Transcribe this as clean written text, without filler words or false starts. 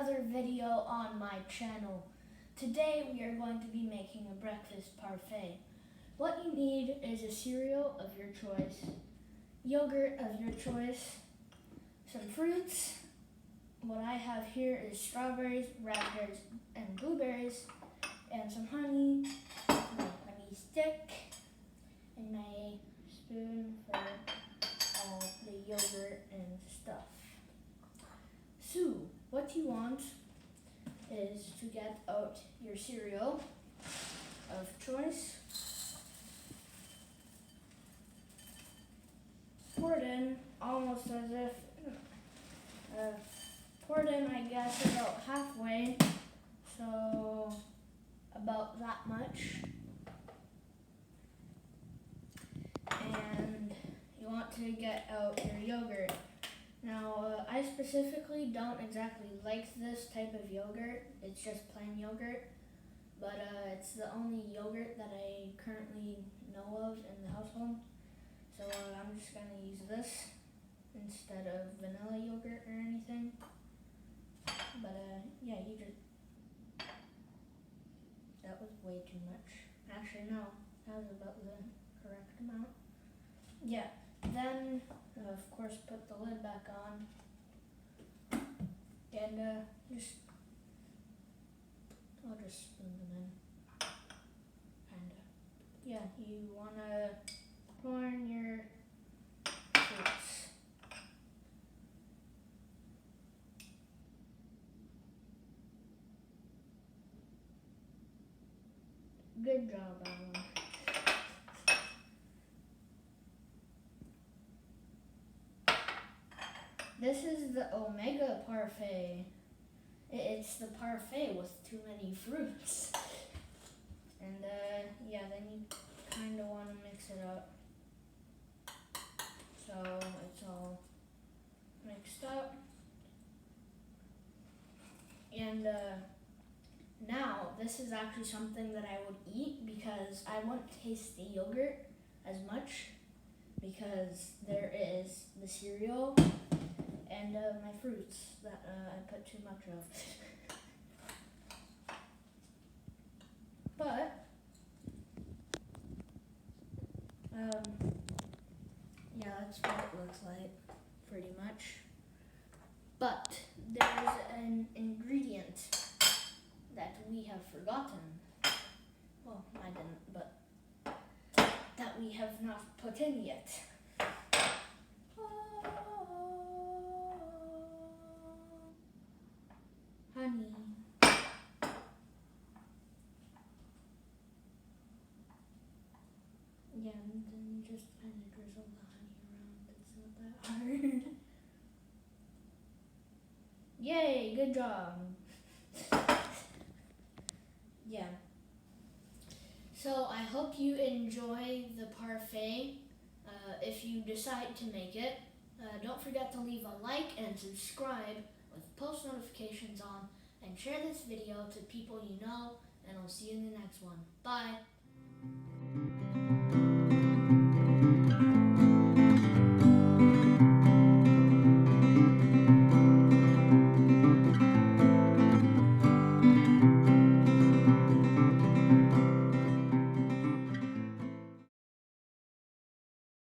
another video on my channel. Today we are going to be making a breakfast parfait. What you need is a cereal of your choice, yogurt of your choice, some fruits. What I have here is strawberries, raspberries, and blueberries, and some honey, my honey stick, and my spoon for all the yogurt and stuff. So, what you want is to get out your cereal of choice, pour it in almost as if, pour it in I guess about halfway, so about that much. And you want to get out your yogurt. Now, I specifically don't exactly like this type of yogurt. It's just plain yogurt, but it's the only yogurt that I currently know of in the household. So I'm just going to use this instead of vanilla yogurt or anything. But yeah, that was way too much. Actually, no, that was about the correct amount. Yeah, then of course put the lid back on and I'll just spoon them in. And yeah, you want to pour in your fruits. Good job, Alan. This is the Omega Parfait. It's the parfait with too many fruits. And yeah, then you kind of want to mix it up. So it's all mixed up. And now this is actually something that I would eat because I wouldn't taste the yogurt as much because there is the cereal and my fruits that I put too much of. But yeah, that's what it looks like, pretty much. But there's an ingredient that we have forgotten. Well, I didn't, but that we have not put in yet. Honey. Yeah, and then you just kind of drizzle the honey around. It's not that hard. Yay, good job. Yeah. So I hope you enjoy the parfait. If you decide to make it, don't forget to leave a like and subscribe with post notifications on, and share this video to people you know, and I'll see you in the next one. Bye.